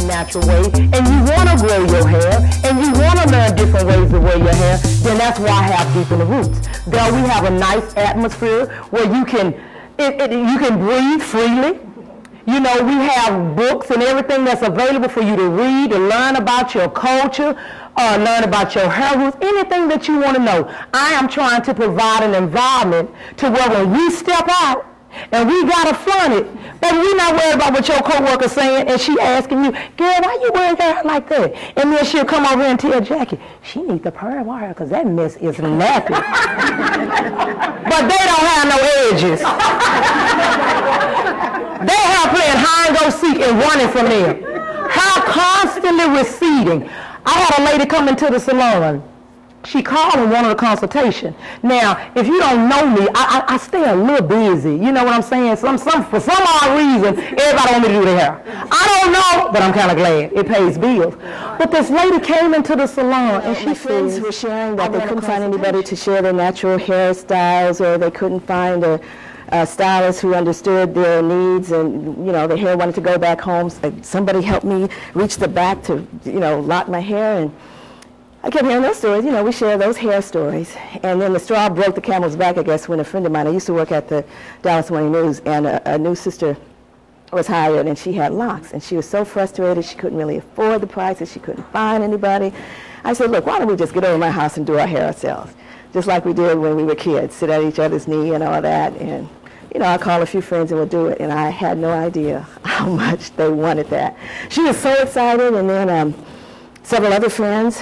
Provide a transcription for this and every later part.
Natural way, and you want to grow your hair, and you want to learn different ways to wear your hair, then that's why I have Deep in the Roots. There we have a nice atmosphere where you can breathe freely. You know, we have books and everything that's available for you to read, to learn about your culture, learn about your hair roots, anything that you want to know. I am trying to provide an environment to where when we step out, and we gotta flaunt it. But we're not worried about what your coworker's saying, and she asking you, girl, why you wearing your hair like that? And then she'll come over and tell Jackie, she needs to perm her hair because that mess is nappy. But they don't have no edges. They have playing hide and go seek and running from them. Hair constantly receding. I had a lady come into the salon. She called and wanted a consultation. Now, if you don't know me, I stay a little busy. You know what I'm saying? For some odd reason, everybody want me to do their hair. I don't know, but I'm kind of glad. It pays bills. But this lady came into the salon, and she friends were sharing that they couldn't find anybody to share their natural hairstyles, or they couldn't find a stylist who understood their needs, and you know, their hair wanted to go back home. So somebody helped me reach the back to, you know, lock my hair. And I kept hearing those stories. You know, we share those hair stories. And then the straw broke the camel's back, I guess, when a friend of mine, I used to work at the Dallas Morning News, and a new sister was hired, and she had locks. And she was so frustrated, she couldn't really afford the prices, she couldn't find anybody. I said, look, why don't we just get over to my house and do our hair ourselves? Just like we did when we were kids, sit at each other's knee and all that. And, you know, I call a few friends and we'll do it. And I had no idea how much they wanted that. She was so excited, and then several other friends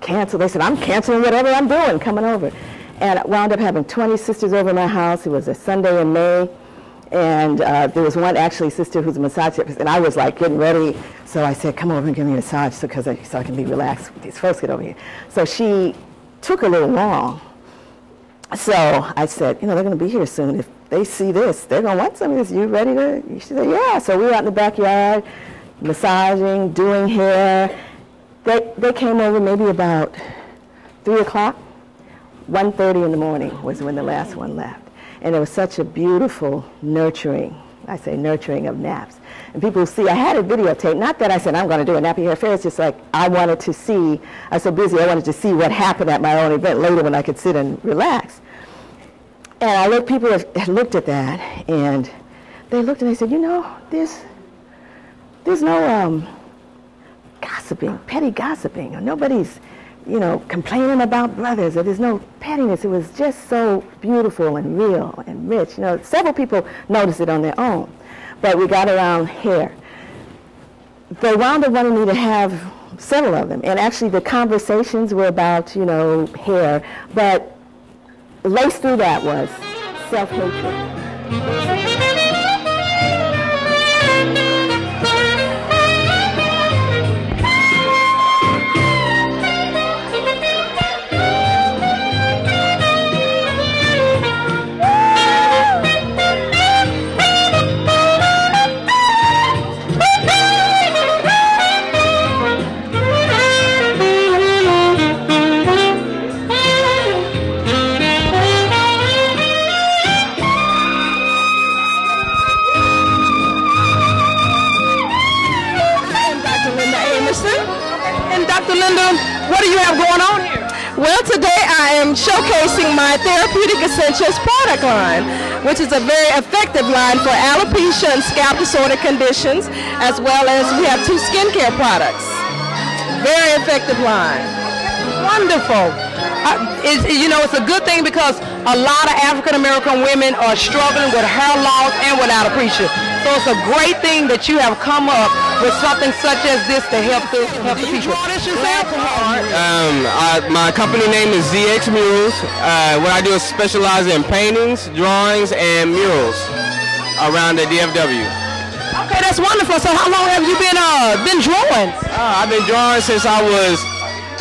canceled. They said, I'm canceling whatever I'm doing, coming over. And I wound up having 20 sisters over my house. It was a Sunday in May. And there was one actually sister who's a massage therapist, and I was like getting ready. So I said, come over and give me a massage so I can be relaxed with these folks get over here. So she took a little long. So I said, you know, they're going to be here soon. If they see this, they're going to want some of this. You ready to? She said, yeah. So we were out in the backyard, massaging, doing hair. They came over maybe about 3 o'clock. 1:30 in the morning was when the last one left. And it was such a beautiful nurturing, I say nurturing of naps. And people see, I had a videotape, not that I said I'm going to do a nappy hair fair, it's just like I wanted to see, I was so busy, I wanted to see what happened at my own event later when I could sit and relax. And people had looked at that, and they looked and they said, you know, there's no gossiping, petty gossiping, or nobody's, you know, complaining about brothers, or there's no pettiness. It was just so beautiful and real and rich. You know, several people noticed it on their own, but we got around hair. They wound up wanting me to have several of them, and actually the conversations were about, you know, hair, but laced through that was self-hatred. What do you have going on here? Well, today I am showcasing my Therapeutic Essentials product line, which is a very effective line for alopecia and scalp disorder conditions, as well as we have 2 skincare products. Very effective line. Wonderful. You know, it's a good thing because a lot of African American women are struggling with hair loss and with alopecia. So it's a great thing that you have come up with something such as this to help the people. My company name is ZX Murals. What I do is specialize in paintings, drawings, and murals around the DFW. Okay, that's wonderful. So how long have you been drawing? I've been drawing since I was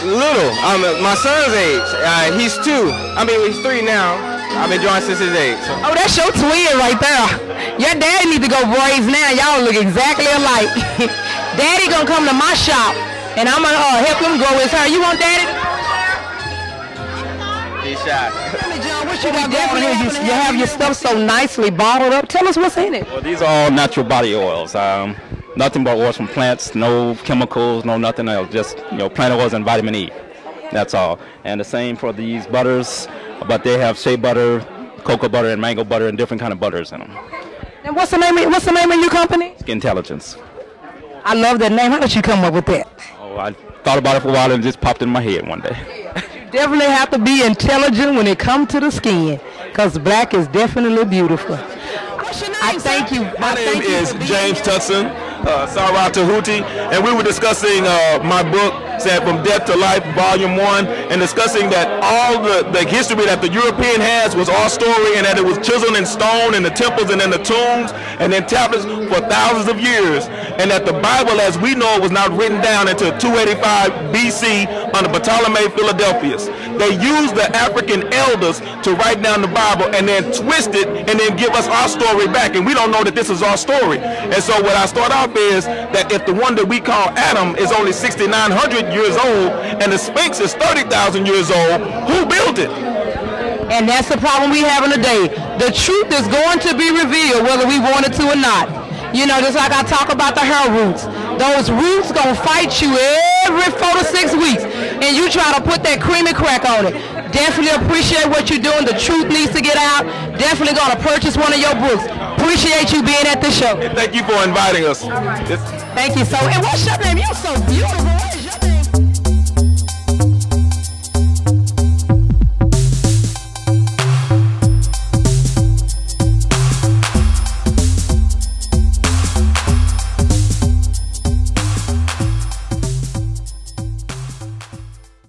little. My son's age. He's 2. I mean, he's 3 now. I've been drawing since his age. So. Oh, that's your twin right there. Your daddy need to go braids now. Y'all look exactly alike. Daddy gonna come to my shop, and I'm gonna help him grow his hair. You want daddy? He's shy. Hey, John, What you got going on here? You have your stuff so nicely bottled up. Tell us what's in it. Well, these are all natural body oils. Nothing but oils from plants, no chemicals, no nothing else. Just plant oils and vitamin E. That's all. And the same for these butters, but they have shea butter, cocoa butter, and mango butter, and different kind of butters in them. And what's the name of your company? Intelligence. I love that name. How did you come up with that? Oh, I thought about it for a while and it just popped in my head one day. You definitely have to be intelligent when it comes to the skin, because black is definitely beautiful. What's your name, I thank you. My name is James Tutson, Sarah Tahuti, and we were discussing my book, From Death to Life, Volume 1, and discussing that all the history that the European has was our story, and that it was chiseled in stone in the temples and in the tombs and in tablets for thousands of years, and that the Bible as we know it was not written down until 285 BC under Ptolemy Philadelphus. They used the African elders to write down the Bible and then twist it and then give us our story back, and we don't know that this is our story. And so what I start off is that if the one that we call Adam is only 6,900 years old and the Sphinx is 30,000 years old, who built it? And that's the problem we have today. The truth is going to be revealed whether we want it to or not. Just like I talk about the hair roots. Those roots gonna fight you every 4 to 6 weeks, and you try to put that creamy crack on it. Definitely appreciate what you're doing. The truth needs to get out. Definitely gonna purchase one of your books. Appreciate you being at the show. Thank you for inviting us. Thank you. And what's your name? You're so beautiful.